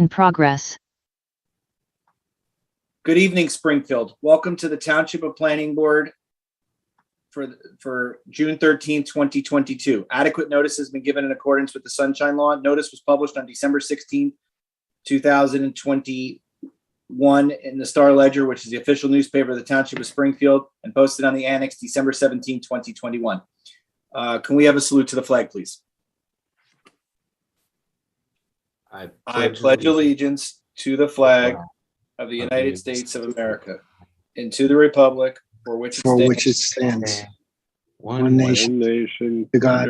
in progress. Good evening, Springfield. Welcome to the Township of Planning Board for June 13th, 2022. Adequate notice has been given in accordance with the Sunshine Law. Notice was published on December 16th, 2021 in the Star Ledger, which is the official newspaper of the Township of Springfield, and posted on the Annex December 17, 2021. Can we have a salute to the flag, please? I pledge allegiance to the flag of the United States of America and to the republic for which it stands, one nation, to God,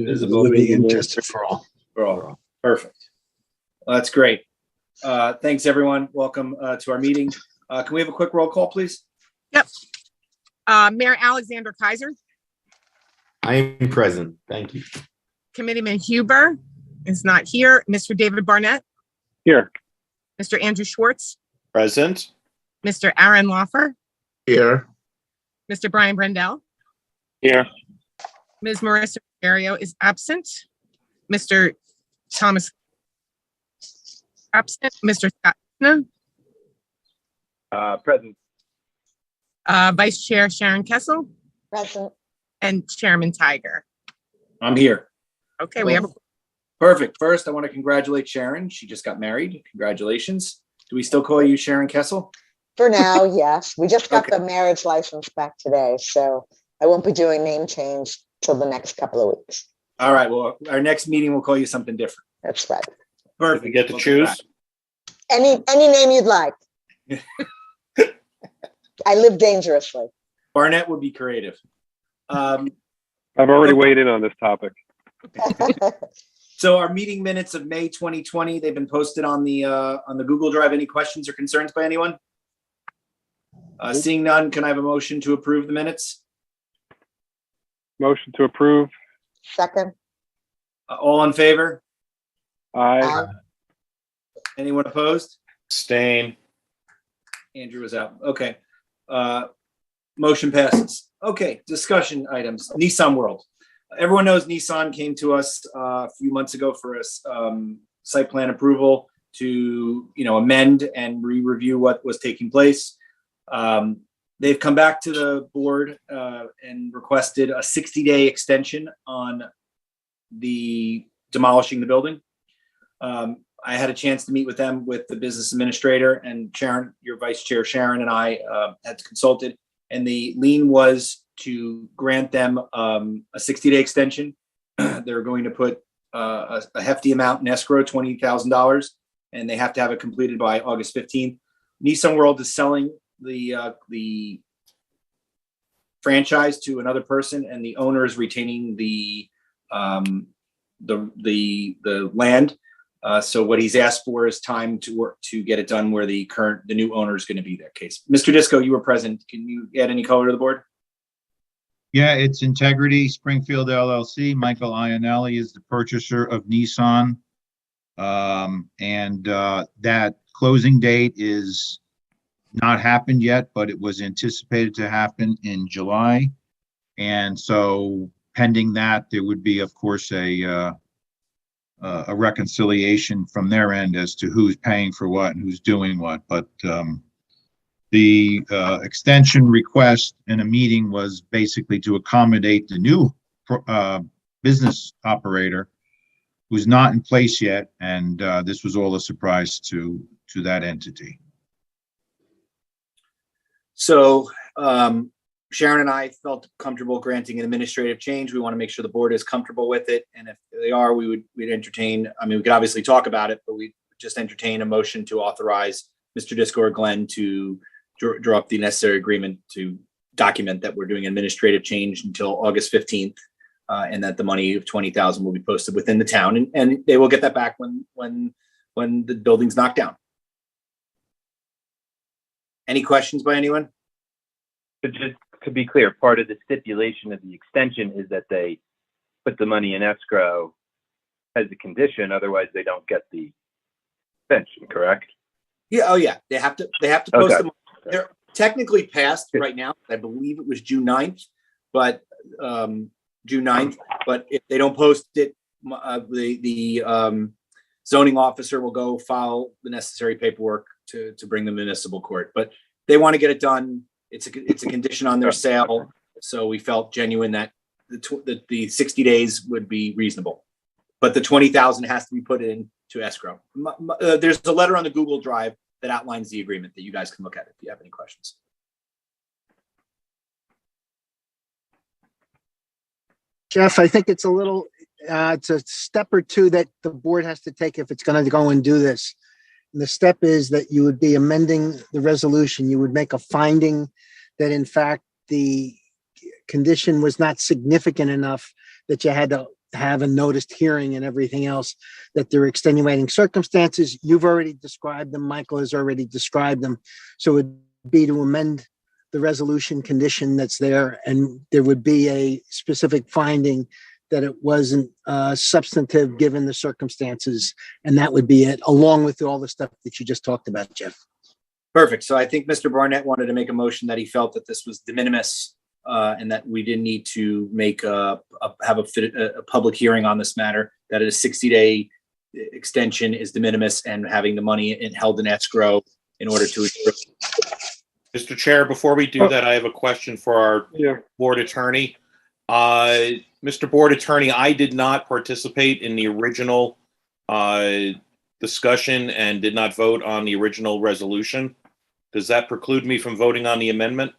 liberty and justice for all. Perfect. Well, that's great. Thanks, everyone. Welcome to our meeting. Can we have a quick roll call, please? Yep. Mayor Alexander Kaiser. I am present. Thank you. Committeeman Huber is not here. Mr. David Barnett. Here. Mr. Andrew Schwartz. Present. Mr. Aaron Loffer. Here. Mr. Brian Brendel. Here. Ms. Marissa Ruggiero is absent. Mr. Thomas absent. Mr. Scott Present. Vice Chair Sharon Kessel. Present. And Chairman Tiger. I'm here. Okay, we have a Perfect. First, I want to congratulate Sharon. She just got married. Congratulations. Do we still call you Sharon Kessel? For now, yes. We just got Okay. the marriage license back today, so I won't be doing name change till the next couple of weeks. All right. Well, our next meeting will call you something different. That's right. Perfect. We get to We'll choose. back. Any name you'd like. I live dangerously. Barnett would be creative. I've already weighed in on this topic. So our meeting minutes of May 2020, they've been posted on the Google Drive. Any questions or concerns by anyone? Seeing none, can I have a motion to approve the minutes? Motion to approve. Second. All in favor? Aye. Anyone opposed? Abstain. Andrew is out. Okay. Motion passes. Okay, discussion items. Nissan World. Everyone knows Nissan came to us a few months ago for a site plan approval to, amend and re-review what was taking place. They've come back to the board and requested a 60-day extension on the demolishing the building. I had a chance to meet with them, with the business administrator, and Sharon, your vice chair, Sharon, and I had consulted, and the lien was to grant them a 60-day extension. They're going to put a hefty amount in escrow, $20,000, and they have to have it completed by August 15th. Nissan World is selling the franchise to another person, and the owner is retaining the land. So what he's asked for is time to work to get it done where the new owner is going to be their case. Mr. Disco, you were present. Can you add any color to the board? Yeah, it's Integrity Springfield LLC. Michael Ionelli is the purchaser of Nissan. That closing date is not happened yet, but it was anticipated to happen in July. And so pending that, there would be, of course, a reconciliation from their end as to who's paying for what and who's doing what. But the extension request in a meeting was basically to accommodate the new business operator who's not in place yet, and this was all a surprise to that entity. So Sharon and I felt comfortable granting an administrative change. We want to make sure the board is comfortable with it, and if they are, we'd entertain. I mean, we could obviously talk about it, but we just entertain a motion to authorize Mr. Disco or Glenn to draw up the necessary agreement to document that we're doing administrative change until August 15th, and that the money of $20,000 will be posted within the town, and they will get that back when the building's knocked down. Any questions by anyone? But just to be clear, part of the stipulation of the extension is that they put the money in escrow as a condition, otherwise they don't get the extension, correct? Yeah. Oh, yeah. They have to post Okay. them. They're technically passed right now. I believe it was June 9th, but June 9th. But if they don't post it, the zoning officer will go file the necessary paperwork to bring the municipal court. But they want to get it done. It's a condition on their sale. So we felt genuine that the 60 days would be reasonable. But the 20,000 has to be put into escrow. There's a letter on the Google Drive that outlines the agreement that you guys can look at if you have any questions. Jeff, I think it's it's a step or two that the board has to take if it's going to go and do this. And the step is that you would be amending the resolution. You would make a finding that in fact the condition was not significant enough that you had to have a noticed hearing and everything else, that there are extenuating circumstances. You've already described them. Michael has already described them. So it would be to amend the resolution condition that's there, and there would be a specific finding that it wasn't substantive given the circumstances. And that would be it, along with all the stuff that you just talked about, Jeff. Perfect. So I think Mr. Barnett wanted to make a motion that he felt that this was de minimis and that we didn't need to make have a public hearing on this matter, that a 60-day extension is de minimis and having the money held in escrow in order to. Mr. Chair, before we do that, I have a question for our board attorney. Mr. Board Attorney, I did not participate in the original discussion and did not vote on the original resolution. Does that preclude me from voting on the amendment?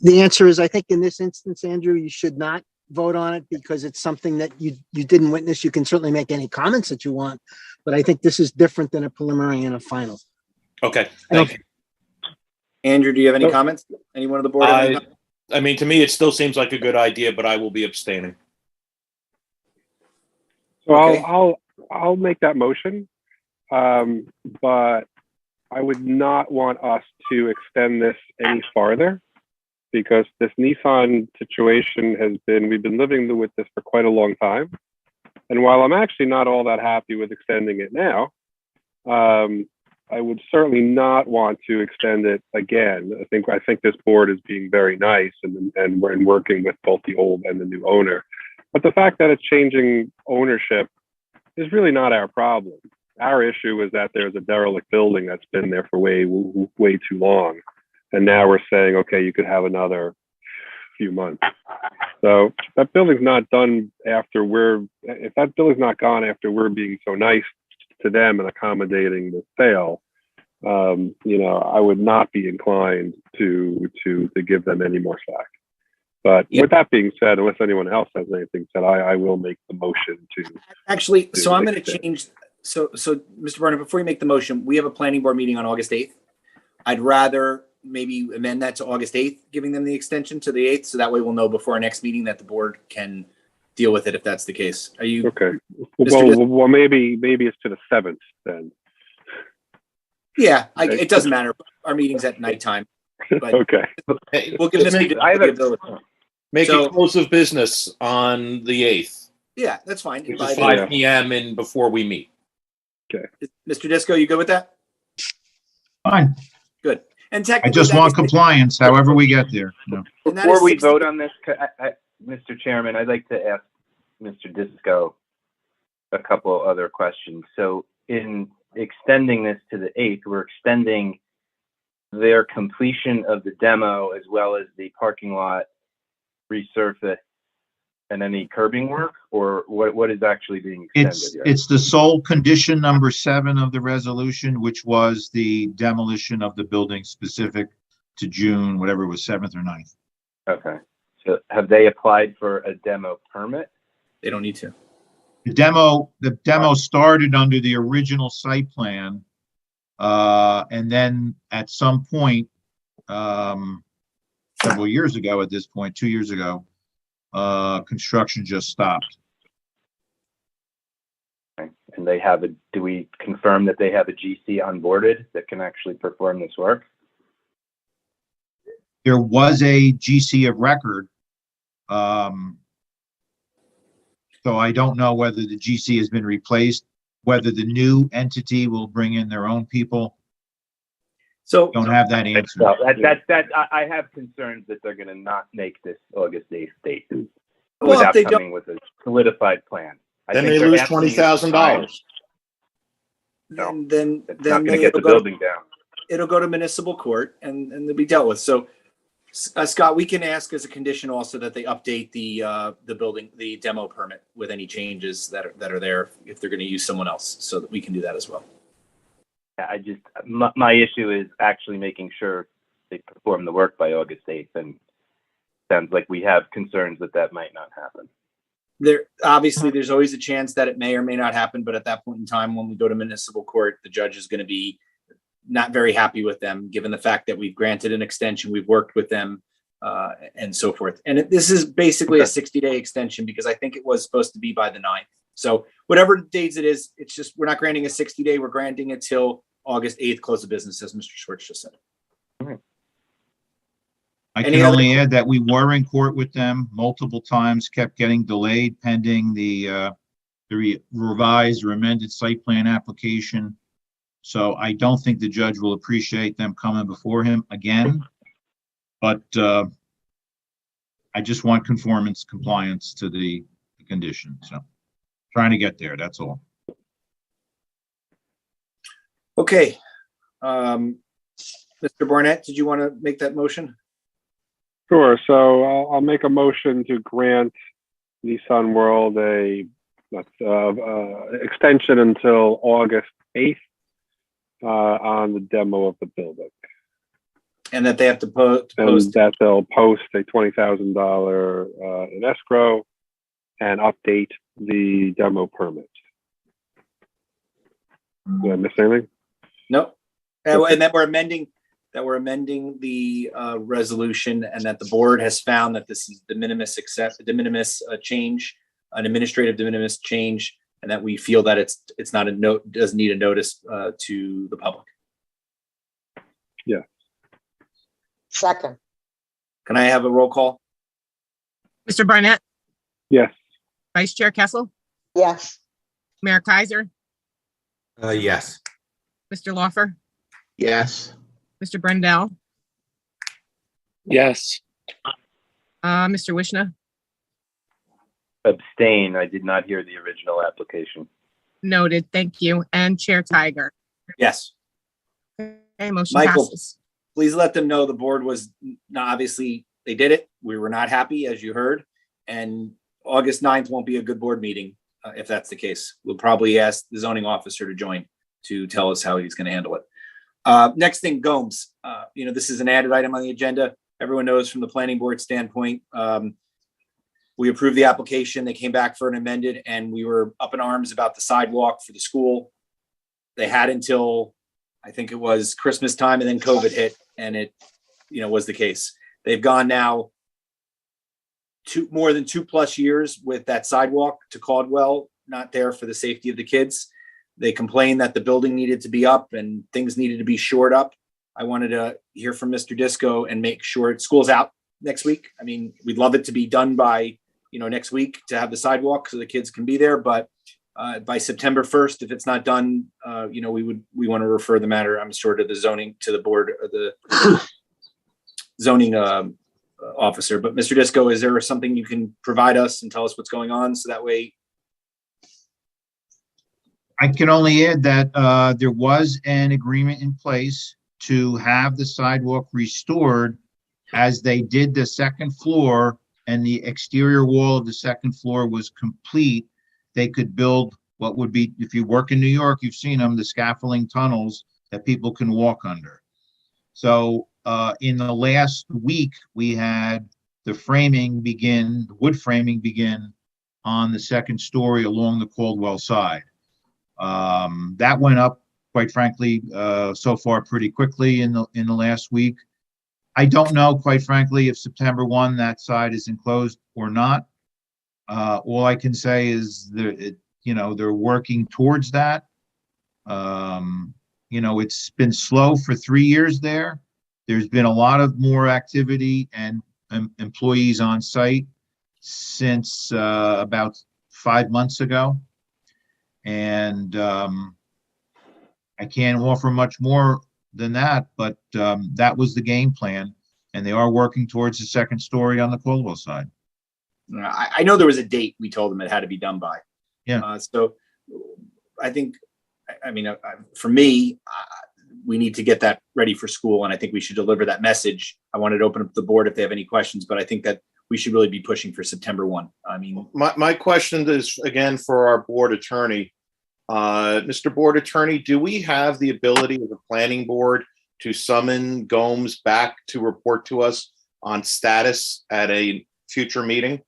The answer is, I think in this instance, Andrew, you should not vote on it because it's something that you didn't witness. You can certainly make any comments that you want, but I think this is different than a preliminary and a final. Okay, thank you. Andrew, do you have any comments? Anyone on the board? I mean, to me, it still seems like a good idea, but I will be abstaining. So Okay. I'll make that motion, but I would not want us to extend this any farther because this Nissan situation we've been living with this for quite a long time. And while I'm actually not all that happy with extending it now, I would certainly not want to extend it again. I think this board is being very nice and we're working with both the old and the new owner. But the fact that it's changing ownership is really not our problem. Our issue is that there's a derelict building that's been there for way too long. And now we're saying, okay, you could have another few months. So that building's not done if that building's not gone after we're being so nice to them and accommodating the sale, I would not be inclined to give them any more slack. But with that being said, unless anyone else has anything said, I will make the motion to. Actually, so I'm going to change. So Mr. Barnett, before you make the motion, we have a planning board meeting on August 8th. I'd rather maybe amend that to August 8th, giving them the extension to the 8th. So that way we'll know before our next meeting that the board can deal with it if that's the case. Are you okay? Well, maybe it's to the 7th then. Yeah, it doesn't matter. Our meeting's at nighttime. But okay. We'll give this meeting. Make it close of business on the 8th. Yeah, that's fine. Which is 5 p.m. and before we meet. Okay. Mr. Disco, you good with that? Fine. Good. And I just want compliance, however we get there. No. Before we vote on this, Mr. Chairman, I'd like to ask Mr. Disco a couple other questions. So in extending this to the 8th, we're extending their completion of the demo as well as the parking lot resurface and any curbing work, or what is actually being extended here? It's the sole condition number 7 of the resolution, which was the demolition of the building specific to June, whatever it was, 7th or 9th. Okay. So have they applied for a demo permit? They don't need to. The demo started under the original site plan. And then at some point, several years ago at this point, 2 years ago, construction just stopped. Okay. And do we confirm that they have a GC onboarded that can actually perform this work? There was a GC of record. So I don't know whether the GC has been replaced, whether the new entity will bring in their own people. So don't have that answer. So I have concerns that they're going to not make this August 8th date without coming with a solidified plan. Then they lose $20,000. then It's not going to get the it'll go, building down. it'll go to municipal court and they'll be dealt with. So Scott, we can ask as a condition also that they update the building, the demo permit with any changes that are there if they're going to use someone else, so that we can do that as well. I just, my issue is actually making sure they perform the work by August 8th. And sounds like we have concerns that might not happen. Obviously, there's always a chance that it may or may not happen, but at that point in time, when we go to municipal court, the judge is going to be not very happy with them, given the fact that we've granted an extension, we've worked with them, and so forth. And this is basically a 60-day extension because I think it was supposed to be by the 9th. So whatever dates it is, it's just, we're not granting a 60-day, we're granting it till August 8th, close of business, as Mr. Schwartz just said. I Any can other- only add that we were in court with them multiple times, kept getting delayed pending the revised or amended site plan application. So I don't think the judge will appreciate them coming before him again. But I just want compliance to the condition. So trying to get there, that's all. Okay. Mr. Barnett, did you want to make that motion? Sure. So I'll make a motion to grant Nissan World a extension until August 8th on the demo of the building. And that they have to post. And that they'll post a $20,000 in escrow and update the demo permit. Did I miss anything? No. And that we're amending the resolution, and that the board has found that this is de minimis change, an administrative de minimis change, and that we feel that it's not doesn't need a notice to the public. Yeah. Second, Can I have a roll call? Mr. Barnett, Yes. Vice Chair Kessel, yes, Mayor Kaiser, Yes. Mr. Lawfer, Yes. Mr. Brendel, Yes. Mr. Wishna. Abstain. I did not hear the original application. Noted. Thank you. And Chair Tiger. Yes. Okay, motion Michael. passes. Please let them know the board was not, obviously they did it. We were not happy, as you heard, and August 9th won't be a good board meeting if that's the case. We'll probably ask the zoning officer to join to tell us how he's going to handle it. Next thing, Gomes. This is an added item on the agenda. Everyone knows from the planning board standpoint, we approved the application. They came back for an amended, and we were up in arms about the sidewalk for the school. They had until, I think it was Christmas time, and then COVID hit, and it, was the case. They've gone now more than 2+ years with that sidewalk to Caldwell, not there for the safety of the kids. They complained that the building needed to be up and things needed to be shored up. I wanted to hear from Mr. Disco and make sure school's out next week. I mean, we'd love it to be done by, next week to have the sidewalk so the kids can be there. But by September 1st, if it's not done, we want to refer the matter, I'm sure, to the board, the zoning officer. But Mr. Disco, is there something you can provide us and tell us what's going on so that way? I can only add that there was an agreement in place to have the sidewalk restored as they did the second floor and the exterior wall of the second floor was complete. They could build what would be, if you work in New York, you've seen them, the scaffolding tunnels that people can walk under. So in the last week, we had the wood framing begin on the second story along the Caldwell side. That went up, quite frankly, so far pretty quickly in the last week. I don't know, quite frankly, if September 1 that side is enclosed or not. All I can say is they're working towards that. It's been slow for 3 years there. There's been a lot of more activity and employees on site since about 5 months ago. And I can't offer much more than that, but that was the game plan, and they are working towards the second story on the Caldwell side. I know there was a date we told them it had to be done by. Yeah. So I think I mean, for me, we need to get that ready for school, and I think we should deliver that message. I wanted to open up the board if they have any questions, but I think that we should really be pushing for September 1. I mean, My question is, again, for our board attorney. Mr. Board Attorney, do we have the ability as a planning board to summon Gomes back to report to us on status at a future meeting?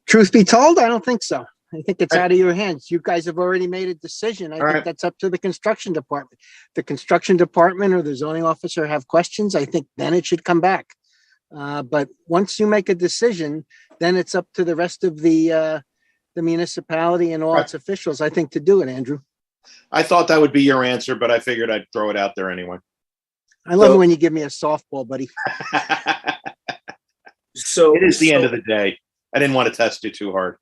Truth be told, I don't think so. I think it's out of your hands. You guys have already made a decision. I All think right. that's up to the construction department. The construction department or the zoning officer have questions, I think then it should come back. But once you make a decision, then it's up to the rest of the municipality and all Right. its officials, I think, to do it, Andrew. I thought that would be your answer, but I figured I'd throw it out there anyway. I love So- it when you give me a softball, buddy. so It is the end so- of the day. I didn't want to test you too hard.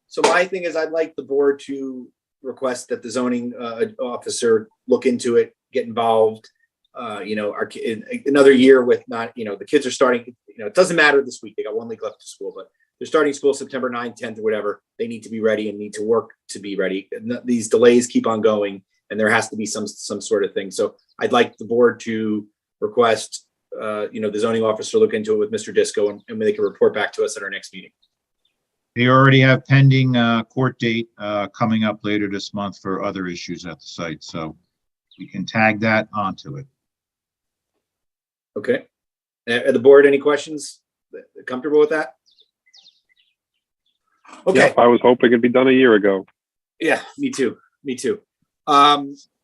So my thing is, I'd like the board to request that the zoning officer look into it, get involved. In another year with not, the kids are starting, it doesn't matter this week. They got 1 week left to school, but they're starting school September 9th, 10th, or whatever. They need to be ready and need to work to be ready. And these delays keep on going, and there has to be some sort of thing. So I'd like the board to request, the zoning officer look into it with Mr. Disco, and they can report back to us at our next meeting. They already have pending court date coming up later this month for other issues at the site, so we can tag that onto it. Okay. The board, any questions? Comfortable with that? Okay. Yep, I was hoping it'd be done a year ago. Yeah, me too. Me too.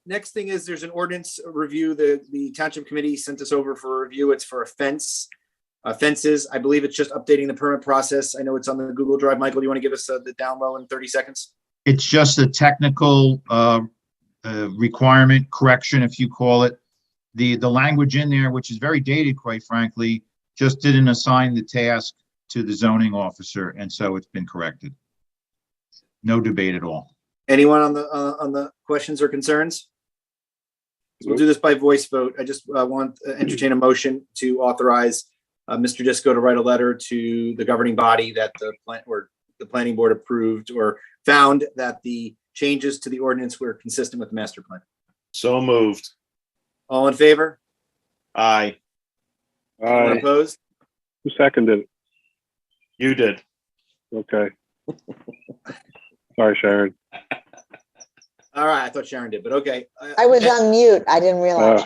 Next thing is there's an ordinance review. The township committee sent us over for a review. It's for a fence. Fences. I believe it's just updating the permit process. I know it's on the Google Drive. Michael, do you want to give us the down low in 30 seconds? It's just a technical requirement correction, if you call it. The language in there, which is very dated, quite frankly, just didn't assign the task to the zoning officer, and so it's been corrected. No debate at all. Anyone on the questions or concerns? We'll do this by voice vote. I just want to entertain a motion to authorize Mr. Disco to write a letter to the governing body that the planning board approved or found that the changes to the ordinance were consistent with the master plan. So moved. All in favor? Aye, Anyone opposed? Who seconded it? you did. Okay. Sorry, Sharon. All right, I thought Sharon did, but okay. I was on mute. I didn't realize.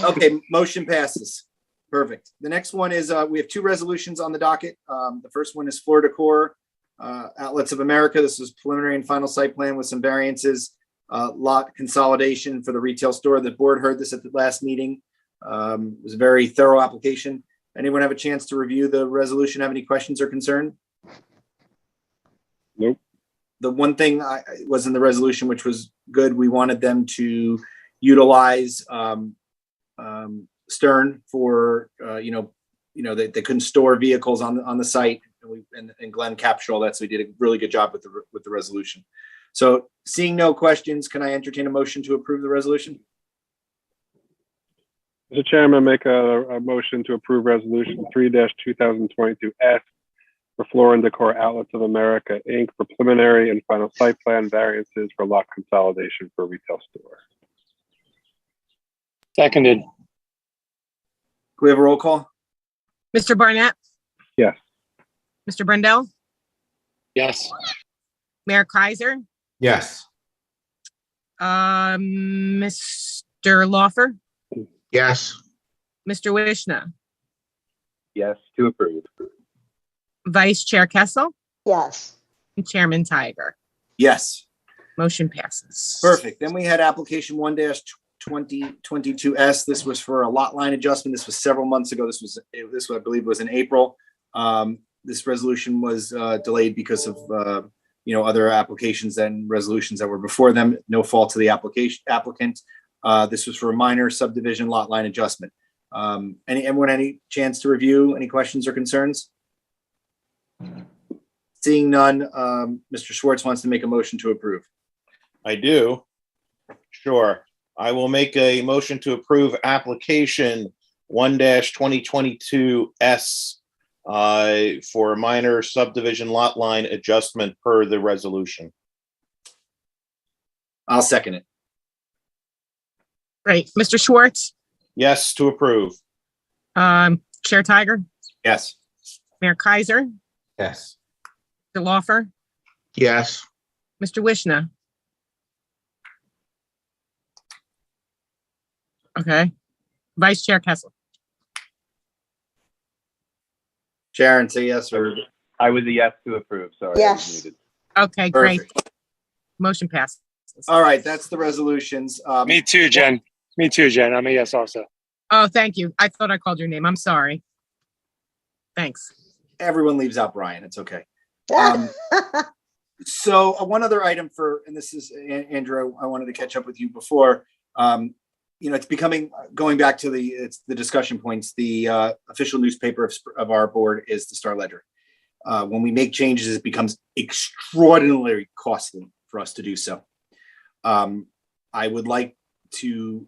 Okay, motion passes. Perfect. The next one is, we have 2 resolutions on the docket. The first one is Florida Core Outlets of America. This was preliminary and final site plan with some variances, lot consolidation for the retail store. The board heard this at the last meeting. It was a very thorough application. Anyone have a chance to review the resolution? Have any questions or concern? Nope. The one thing was in the resolution, which was good, we wanted them to utilize Stern for, they couldn't store vehicles on the site, and Glenn captured all that, so he did a really good job with the resolution. So seeing no questions, can I entertain a motion to approve the resolution? Mr. Chairman, make a motion to approve resolution 3-2022S for Floor and Decor Outlets of America, Inc. for preliminary and final site plan variances for lot consolidation for retail store. Seconded. Can we have a roll call? Mr. Barnett, Yes. Mr. Brendel, Yes. Mayor Kaiser, Yes. Mr. Lawfer, Yes. Mr. Wishna, Yes, to approve. Vice Chair Kessel, Yes. and Chairman Tiger. Yes. Motion passes. Perfect. Then we had application 1-2022S. This was for a lot line adjustment. This was several months ago. This I believe was in April. This resolution was delayed because of other applications and resolutions that were before them. No fault to the applicant. This was for a minor subdivision lot line adjustment. Anyone any chance to review? Any questions or concerns? Seeing none, Mr. Schwartz wants to make a motion to approve. I do. Sure. I will make a motion to approve application 1-2022S for a minor subdivision lot line adjustment per the resolution. I'll second it. Great. Mr. Schwartz, Yes, to approve. Chair Tiger, Yes. Mayor Kaiser, Yes. Mr. Lawfer, Yes. Mr. Wishna. Okay. Vice Chair Kessel. Sharon, say yes or I was a yes to approve, sorry. I was Yes. muted. Okay, great. perfect. Motion passes. All right, that's the resolutions. Me too, Jen. Me too, Jen. I'm a yes also. Oh, thank you. I thought I called your name. I'm sorry. Thanks. Everyone leaves out Brian. It's okay. Um, So one other item for, and this is Andrew, I wanted to catch up with you before. It's becoming, going back to the discussion points, the official newspaper of our board is the Star Ledger. When we make changes, it becomes extraordinarily costly for us to do so. I would like to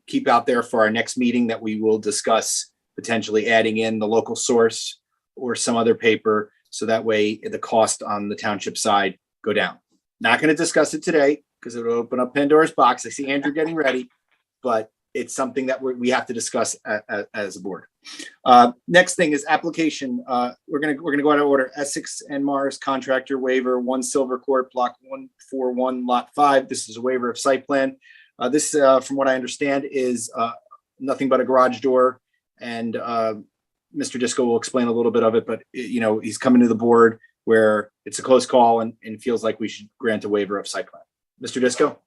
keep out there for our next meeting that we will discuss potentially adding in the local source or some other paper, so that way the cost on the township side go down. Not going to discuss it today because it will open up Pandora's box. I see Andrew getting ready, but it's something that we have to discuss as a board. Next thing is application. We're gonna go out of order. Essex and Mars contractor waiver, 1 Silver Court, block 141, lot 5. This is a waiver of site plan. This, from what I understand, is nothing but a garage door, and Mr. Disco will explain a little bit of it, but he's coming to the board where it's a close call and feels like we should grant a waiver of site plan. Mr. Disco?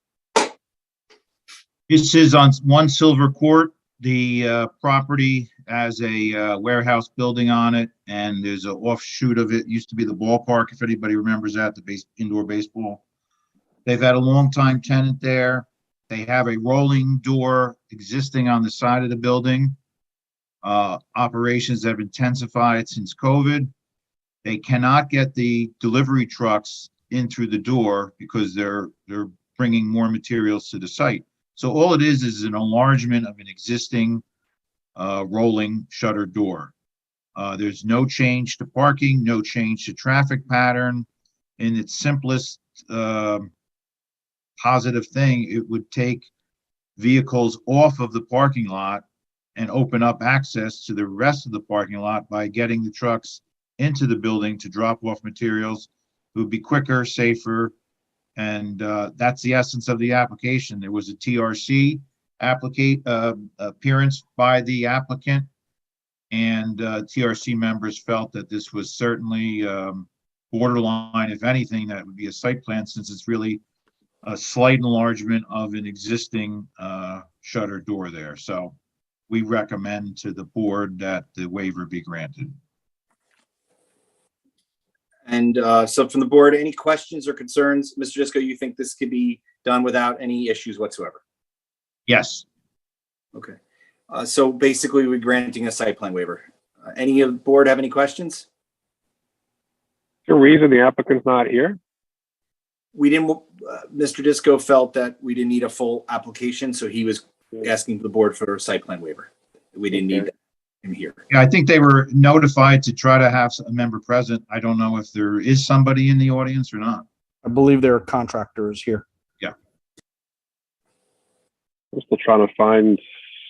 This is on 1 Silver Court. The property has a warehouse building on it, and there's an offshoot of it. Used to be the ballpark, if anybody remembers that, the indoor baseball. They've had a long-time tenant there. They have a rolling door existing on the side of the building. Operations have intensified since COVID. They cannot get the delivery trucks in through the door because they're bringing more materials to the site. So all it is an enlargement of an existing rolling shutter door. There's no change to parking, no change to traffic pattern. In its simplest positive thing, it would take vehicles off of the parking lot and open up access to the rest of the parking lot by getting the trucks into the building to drop off materials. It would be quicker, safer, and that's the essence of the application. There was a TRC appearance by the applicant, and TRC members felt that this was certainly borderline. If anything, that would be a site plan, since it's really a slight enlargement of an existing shutter door there. So we recommend to the board that the waiver be granted. And so from the board, any questions or concerns? Mr. Disco, you think this could be done without any issues whatsoever? Yes. Okay. So basically, we're granting a site plan waiver. Any of the board have any questions? Is there a reason the applicant's not here? We didn't, Mr. Disco felt that we didn't need a full application, so he was asking the board for a site plan waiver. We didn't need him here. Yeah, I think they were notified to try to have a member present. I don't know if there is somebody in the audience or not. I believe there are contractors here. I'm still trying to find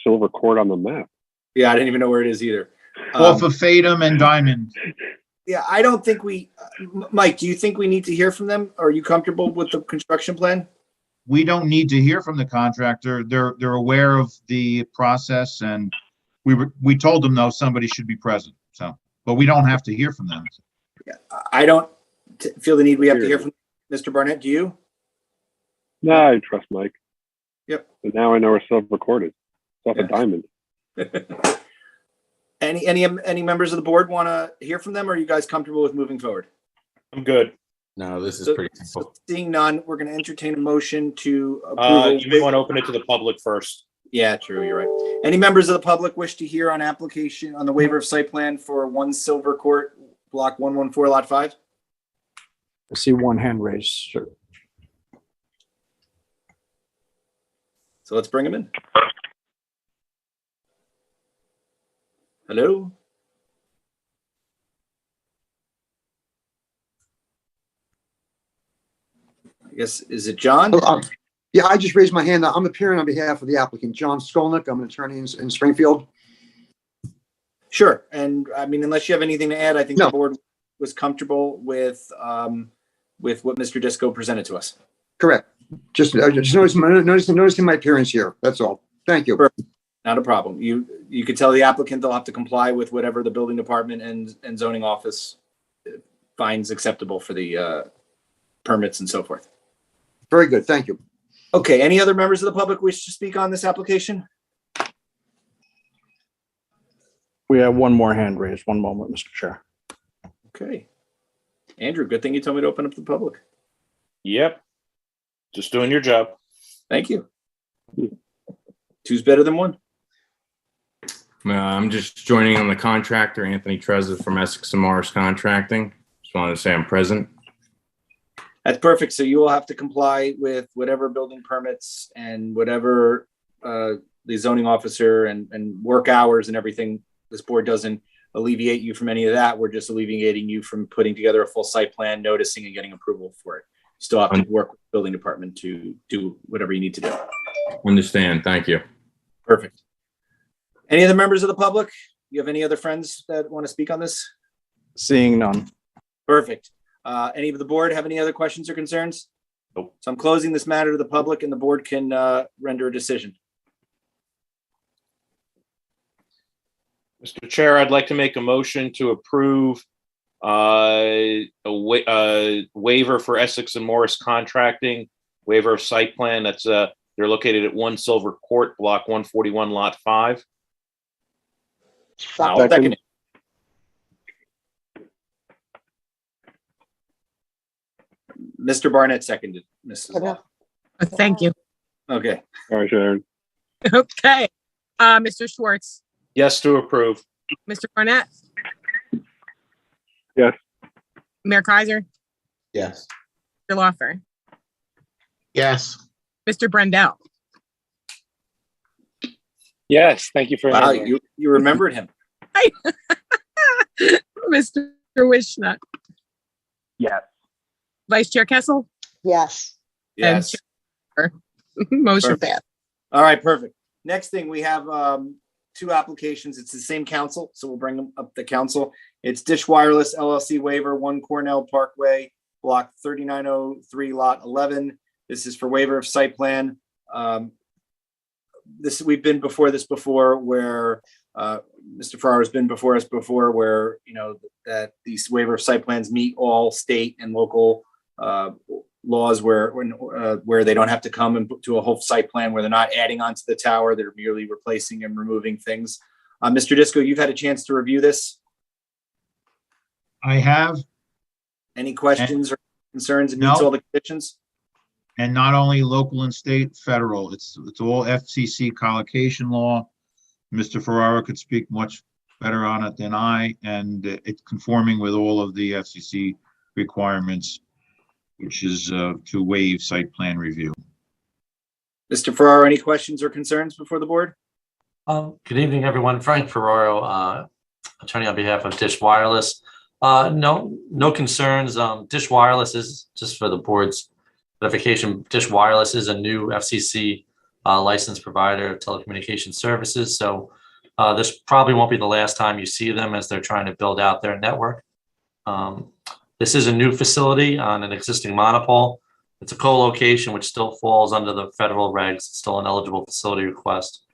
Silver Court on the map. Yeah, I didn't even know where it is either. Off of Fathom and Diamond. Yeah, I don't think Mike, do you think we need to hear from them? Are you comfortable with the construction plan? We don't need to hear from the contractor. They're aware of the process, and we told them, though, somebody should be present. So, but we don't have to hear from them. Yeah, I don't feel the need we have to hear from Mr. Barnett. Do you? No, I trust Mike. Yep. But now I know where Silver Court is. It's off a Diamond. Any members of the board want to hear from them, or are you guys comfortable with moving forward? I'm good. No, this is So- pretty simple. Seeing none, we're going to entertain a motion to approve. You may want to open it to the public first. Yeah, true. You're right. Any members of the public wish to hear on application on the waiver of site plan for 1 Silver Court, block 114, lot 5? I see one hand raised, sir. So let's bring him in. Hello? guess, is it John? Yeah, I just raised my hand. I'm appearing on behalf of the applicant, John Skolnick. I'm an attorney in Springfield. Sure. And I mean, unless you have anything to add, I think the No. board was comfortable with what Mr. Disco presented to us. Correct. Just noticing my appearance here. That's all. Thank you. Not a problem. You could tell the applicant they'll have to comply with whatever the building department and zoning office finds acceptable for the permits and so forth. Very good. Thank you. Okay, any other members of the public wish to speak on this application? We have one more hand raised. One moment, Mr. Chair. Okay. Andrew, good thing you told me to open up the public. Yep. Just doing your job. Thank you. Two's better than one. I'm just joining on the contractor, Anthony Trezza from Essex and Morris Contracting. Just wanted to say I'm present. That's perfect. So you will have to comply with whatever building permits and whatever the zoning officer and work hours and everything. This board doesn't alleviate you from any of that. We're just alleviating you from putting together a full site plan, noticing and getting approval for it. You still have to work with the building department to do whatever you need to do. Understand. Thank you. Perfect. Any other members of the public? You have any other friends that want to speak on this? Seeing none. Perfect. Any of the board have any other questions or concerns? Nope. So I'm closing this matter to the public and the board can render a decision. Mr. Chair, I'd like to make a motion to approve a waiver for Essex and Morris Contracting, waiver of site plan. That's they're located at 1 Silver Court, block 141, lot 5. I'll second it. Mr. Barnett seconded. Mrs. Law. Thank you. Okay. All right, Sharon. Okay. Mr. Schwartz, Yes to approve. Mr. Barnett, Yes. Mayor Kaiser, Yes. Mr. Lawfer, Yes. Mr. Brendel. Yes, thank you for Wow, having me. you remembered him. Mr. Wishnuck, Yes. Vice Chair Kessel, Yes. Yes. motion Perfect. passed. All right, perfect. Next thing, we have two applications. It's the same council, so we'll bring them up the council. It's Dish Wireless LLC waiver, 1 Cornell Parkway, block 3903, lot 11. This is for waiver of site plan. We've been before this before where Mr. Farrar has been before us before where, you know, that these waiver of site plans meet all state and local laws where they don't have to come and to a whole site plan where they're not adding on to the tower. They're merely replacing and removing things. Mr. Disco, you've had a chance to review this. I have, Any questions or concerns? It No. meets all the conditions? and not only local and state, federal, it's all FCC collocation law. Mr. Ferrara could speak much better on it than I, and it's conforming with all of the FCC requirements, which is to waive site plan review. Mr. Ferraro, any questions or concerns before the board? Good evening, everyone. Frank Ferraro, attorney on behalf of Dish Wireless. No concerns. Dish Wireless is, just for the board's notification, Dish Wireless is a new FCC licensed provider of telecommunication services. So this probably won't be the last time you see them as they're trying to build out their network. This is a new facility on an existing monopole. It's a co-location, which still falls under the federal regs. It's still an eligible facility request.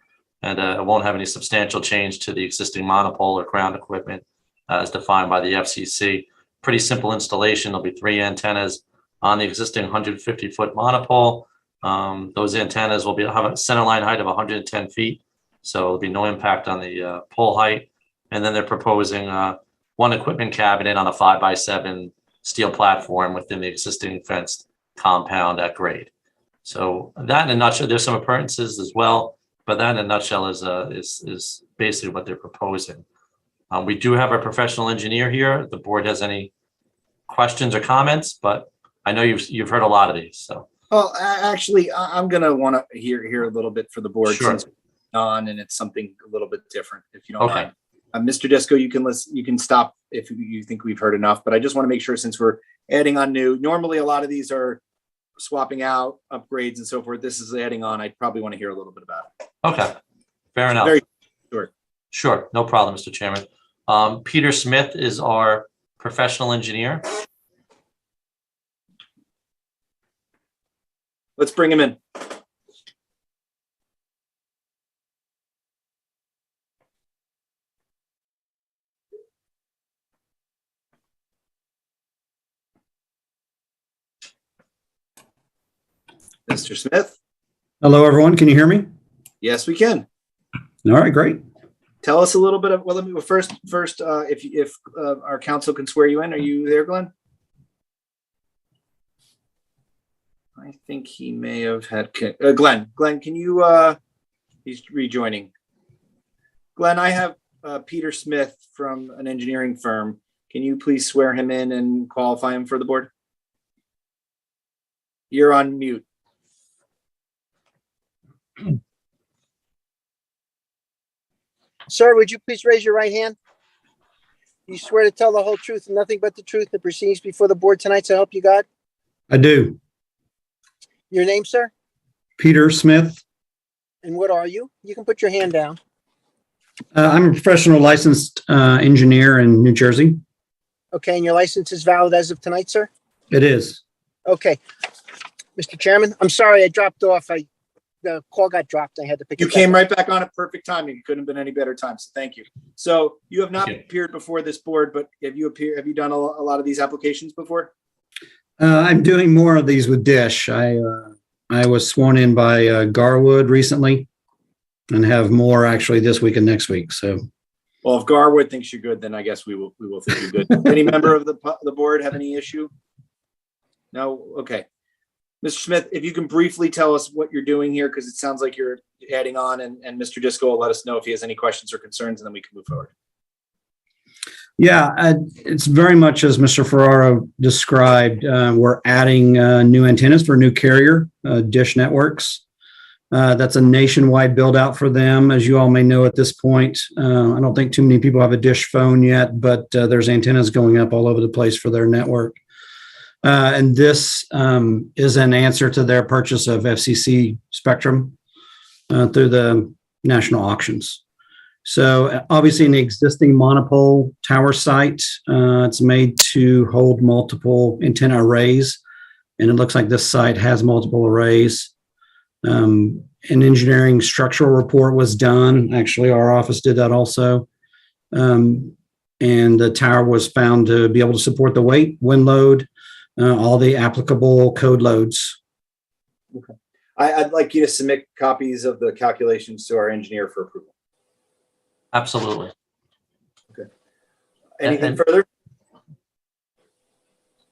And it won't have any substantial change to the existing monopole or ground equipment as defined by the FCC. Pretty simple installation. There'll be 3 antennas on the existing 150-foot monopole. Those antennas will have a center line height of 110 feet. So there'll be no impact on the pole height. And then they're proposing one equipment cabinet on a 5x7 steel platform within the existing fenced compound at grade. So that in a nutshell, there's some appurtenances as well, but that in a nutshell is basically what they're proposing. We do have a professional engineer here. If the board has any questions or comments, but I know you've heard a lot of these. So. Well, actually, I'm gonna want to hear a little bit for the board Sure. since it's on and it's something a little bit different. If you don't Okay. mind, Mr. Disco, you can listen. You can stop if you think we've heard enough. But I just want to make sure since we're adding on new. Normally, a lot of these are swapping out, upgrades and so forth. This is adding on. I'd probably want to hear a little bit about it. Okay, fair enough. Very short. Sure, no problem, Mr. Chairman. Peter Smith is our professional engineer. Let's bring him in. Mr. Smith? Hello, everyone. Can you hear me? Yes, we can. All right, great. Tell us a little bit of, well, let me first, if our council can swear you in, are you there, Glenn? I think he may have had, Glenn, can you, he's rejoining. Glenn, I have Peter Smith from an engineering firm. Can you please swear him in and qualify him for the board? You're on mute. Sir, would you please raise your right hand? You swear to tell the whole truth and nothing but the truth that proceeds before the board tonight, so help you God? I do. Your name, sir? Peter Smith. And what are you? You can put your hand down. I'm a professional licensed engineer in New Jersey. Okay, and your license is valid as of tonight, sir? It is. Okay. Mr. Chairman, I'm sorry I dropped off. The call got dropped. I had to pick it You back came up. right back on at perfect timing. It couldn't have been any better time. So thank you. So you have not appeared before this board, but have you done a lot of these applications before? I'm doing more of these with Dish. I was sworn in by Garwood recently and have more actually this week and next week. So, Well, if Garwood thinks you're good, then I guess we will think you're good. Any member of the board have any issue? No? Okay. Mr. Smith, if you can briefly tell us what you're doing here, because it sounds like you're adding on, and Mr. Disco will let us know if he has any questions or concerns, and then we can move forward. yeah, it's very much as Mr. Ferraro described. We're adding new antennas for a new carrier, Dish Networks. That's a nationwide build out for them. As you all may know at this point, I don't think too many people have a Dish phone yet, but there's antennas going up all over the place for their network. And this is an answer to their purchase of FCC spectrum through the national auctions. So obviously in the existing monopole tower site, it's made to hold multiple antenna arrays. And it looks like this site has multiple arrays. An engineering structural report was done. Actually, our office did that also. And the tower was found to be able to support the weight, wind load, all the applicable code loads. Okay. I'd like you to submit copies of the calculations to our engineer for approval. Absolutely. Okay. Anything further?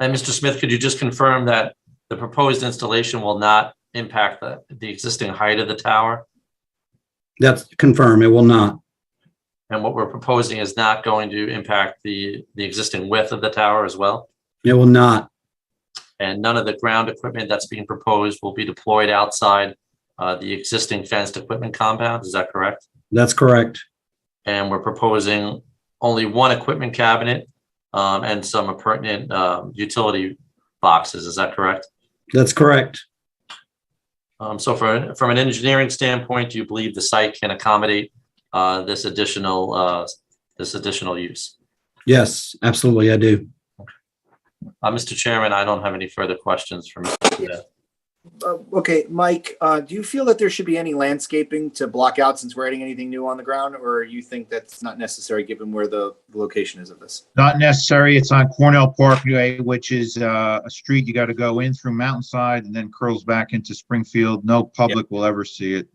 And Mr. Smith, could you just confirm that the proposed installation will not impact the existing height of the tower? That's confirmed. It will not. And what we're proposing is not going to impact the existing width of the tower as well? It will not. And none of the ground equipment that's being proposed will be deployed outside the existing fenced equipment compound. Is that correct? That's correct. And we're proposing only one equipment cabinet and some appurtenant utility boxes. Is that correct? That's correct. So from an engineering standpoint, do you believe the site can accommodate this additional use? Yes, absolutely. I do. Mr. Chairman, I don't have any further questions for Mr. Smith. Okay, Mike, do you feel that there should be any landscaping to block out since we're adding anything new on the ground, or you think that's not necessary given where the location is of this? Not necessary. It's on Cornell Parkway, which is a street you got to go in through Mountainside and then curls back into Springfield. No public will ever see it.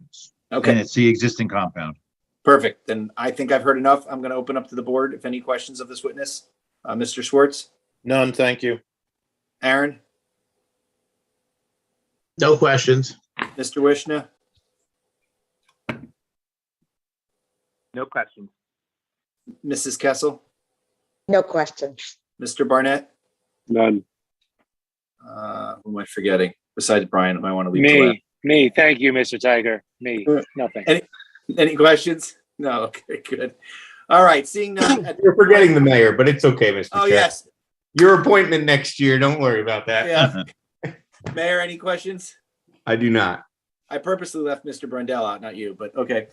Okay. And it's the existing compound. Perfect. Then I think I've heard enough. I'm going to open up to the board if any questions of this witness. Mr. Schwartz? None, thank you. Aaron? No questions. Mr. Wishna? No questions. Mrs. Kessel? No questions. Mr. Barnett? None. Who am I forgetting? Besides Brian, who I want to leave to last. Me. Thank you, Mr. Tiger. Me. Nothing. Any questions? No. Okay, good. All right. Seeing none. You're forgetting the mayor, but it's okay, Mr. Oh, Chair. yes. Your appointment next year. Don't worry about that. Yeah. Mayor, any questions? I do not. I purposely left Mr. Brundell out, not you, but okay.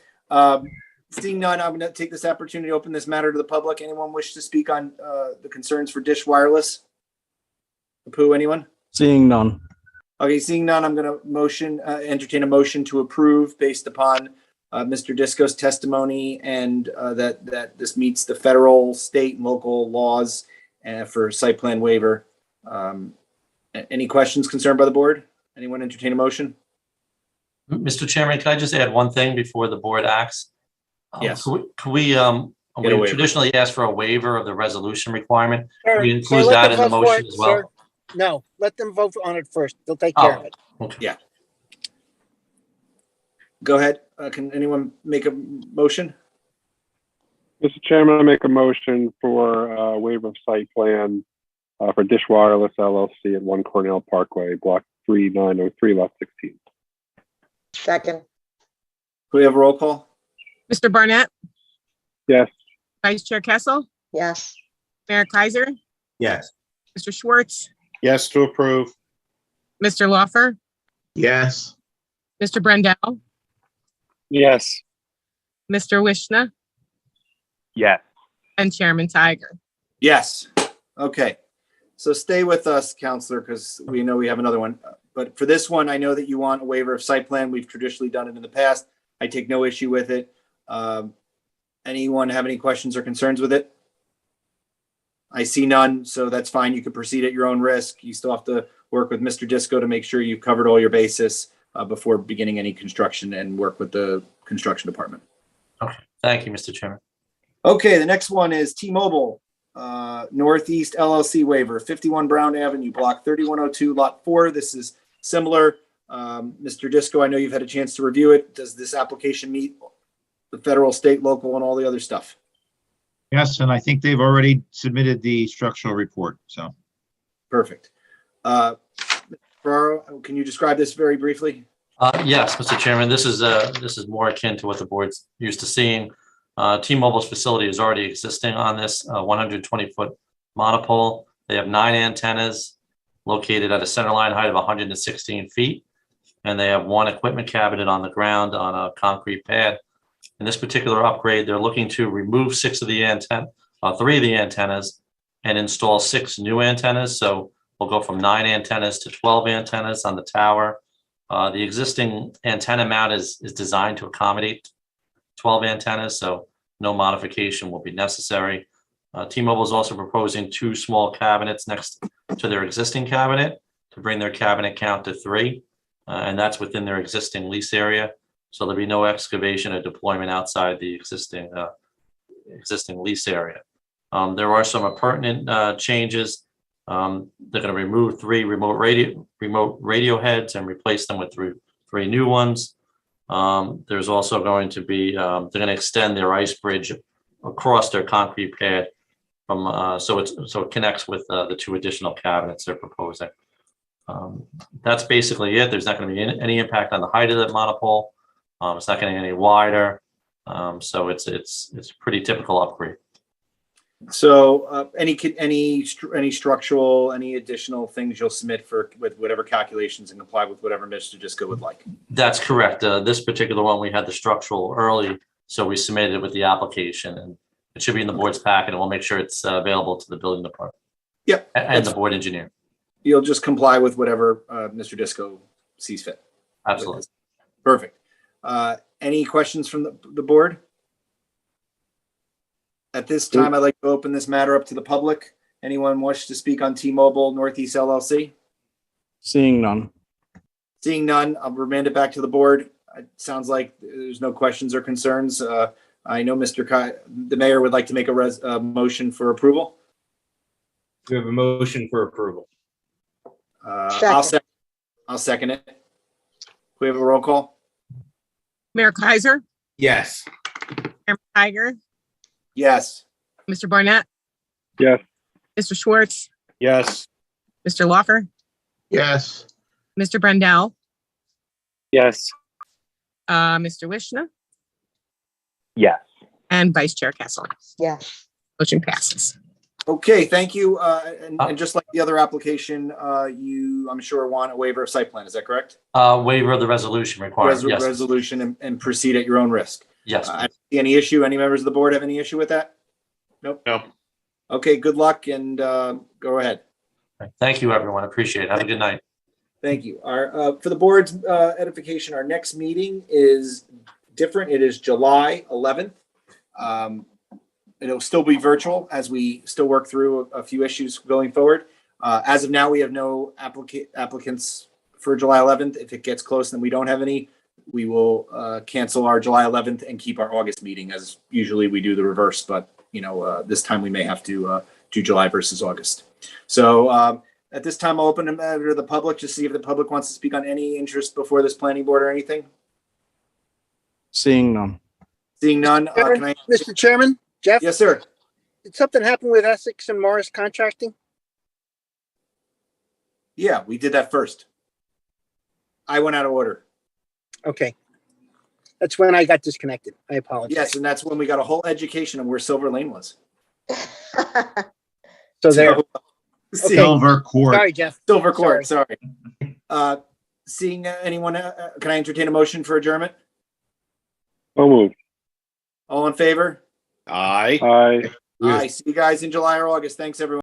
Seeing none, I'm going to take this opportunity to open this matter to the public. Anyone wish to speak on the concerns for Dish Wireless? Apu, anyone? Seeing none. Okay, seeing none, I'm going to entertain a motion to approve based upon Mr. Disco's testimony and that this meets the federal, state, and local laws for site plan waiver. Any questions concerned by the board? Anyone entertain a motion? Mr. Chairman, can I just add one thing before the board acts? Yes. Could we Get a waiver. traditionally ask for a waiver of the resolution requirement? Sir, Can we sir, include let that them in the vote for motion it, as well? sir. No, let them vote on it first. They'll take care of it. Okay. Yeah. Go ahead. Can anyone make a motion? Mr. Chairman, I make a motion for waiver of site plan for Dish Wireless LLC at 1 Cornell Parkway, Block 3903, Lot 16. Second, Do we have a roll call? Mr. Barnett, Yes. Vice Chair Kessel, yes. Mayor Kaiser, Yes. Mr. Schwartz, Yes to approve. Mr. Lawfer, Yes. Mr. Brendel, Yes. Mr. Wishna, Yes. and Chairman Tiger. Yes. Okay. So stay with us, Counselor, because we know we have another one. But for this one, I know that you want a waiver of site plan. We've traditionally done it in the past. I take no issue with it. Anyone have any questions or concerns with it? I see none, so that's fine. You can proceed at your own risk. You still have to work with Mr. Disco to make sure you've covered all your bases before beginning any construction and work with the construction department. Okay. Thank you, Mr. Chairman. Okay, the next one is T-Mobile Northeast LLC waiver, 51 Brown Avenue, Block 3102, Lot 4. This is similar. Mr. Disco, I know you've had a chance to review it. Does this application meet the federal, state, local, and all the other stuff? Yes, and I think they've already submitted the structural report, so. Perfect. Ferraro, can you describe this very briefly? Yes, Mr. Chairman, this is more akin to what the board's used to seeing. T-Mobile's facility is already existing on this 120-foot monopole. They have 9 antennas located at a centerline height of 116 feet. And they have 1 equipment cabinet on the ground on a concrete pad. In this particular upgrade, they're looking to remove 3 of the antennas and install 6 new antennas. So we'll go from 9 antennas to 12 antennas on the tower. The existing antenna mount is designed to accommodate 12 antennas, so no modification will be necessary. T-Mobile is also proposing 2 small cabinets next to their existing cabinet to bring their cabinet count to 3, and that's within their existing lease area. So there'll be no excavation or deployment outside the existing lease area. There are some pertinent changes. They're going to remove 3 remote radio heads and replace them with 3 new ones. There's also going to be, they're going to extend their ice bridge across their concrete pad from, so it connects with the 2 additional cabinets they're proposing. That's basically it. There's not going to be any impact on the height of the monopole. It's not getting any wider. So it's a pretty typical upgrade. So any structural, any additional things you'll submit with whatever calculations and comply with whatever Mr. Disco would like? That's correct. This particular one, we had the structural early, so we submitted it with the application, and it should be in the board's packet, and we'll make sure it's available to the building department. Yep. And the board engineer. You'll just comply with whatever Mr. Disco sees fit. Absolutely. Perfect. Any questions from the board? At this time, I'd like to open this matter up to the public. Anyone wish to speak on T-Mobile Northeast LLC? Seeing none. Seeing none, I'll remand it back to the board. It sounds like there's no questions or concerns. I know the mayor would like to make a motion for approval. We have a motion for approval. I'll second it. We have a roll call? Mayor Kaiser, Yes. Chairman Tiger, Yes. Mr. Barnett, Yes. Mr. Schwartz, Yes. Mr. Lawfer, Yes. Mr. Brendel, Yes. Mr. Wishna, Yes. and Vice Chair Kessel. Yes. Motion passes. Okay, thank you. And just like the other application, you, I'm sure, want a waiver of site plan. Is that correct? Waiver of the resolution required, yes. Resolution and proceed at your own risk. Yes. I don't see any issue? Any members of the board have any issue with that? Nope. No. Okay, good luck and go ahead. Thank you, everyone. Appreciate it. Have a good night. Thank you. Our, for the board's edification, our next meeting is different. It is July 11th. It'll still be virtual as we still work through a few issues going forward. As of now, we have no applicants for July 11th. If it gets close and we don't have any, we will cancel our July 11th and keep our August meeting, as usually we do the reverse. But, you know, this time we may have to do July versus August. So at this time, I'll open the matter to the public to see if the public wants to speak on any interest before this planning board or anything. Seeing none. Seeing none, can I? Mr. Chairman, Jeff? Yes, sir. Did something happen with Essex and Morris Contracting? Yeah, we did that first. I went out of order. Okay. That's when I got disconnected. I apologize. Yes, and that's when we got a whole education on where Silver Lane was. So there. Silver Court. Sorry, Jeff. Silver Court, sorry. Seeing anyone, can I entertain a motion for adjournment? So moved. All in favor? Aye. Aye. Aye. See you guys in July or August. Thanks, everyone.